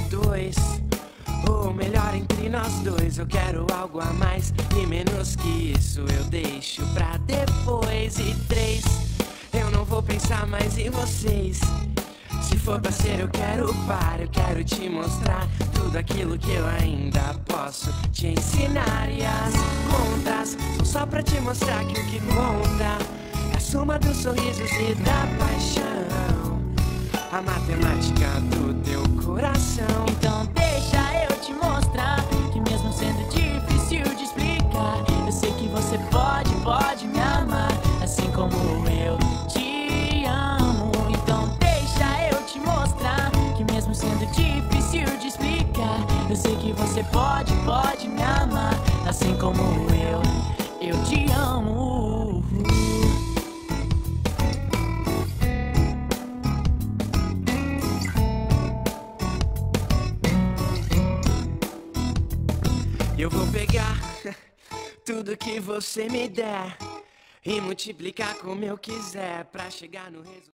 dois, ou melhor entre nós dois. Eu quero algo a mais e menos que isso eu deixo pra depois. E três, eu não vou pensar mais em vocês. Se for pra ser eu quero par, eu quero te mostrar tudo aquilo que eu ainda posso te ensinar. E as contas são só pra te mostrar que o que conta é a soma dos sorrisos e da paixão, a matemática do teu coração. Então deixa eu te mostrar que mesmo sendo difícil de explicar, eu sei que você pode me amar, assim como eu te amo. Então deixa eu te mostrar que mesmo sendo difícil de explicar, eu sei que você pode me amar, assim como eu te amo. Eu vou pegar tudo que você me der e multiplicar como eu quiser pra chegar no resultado.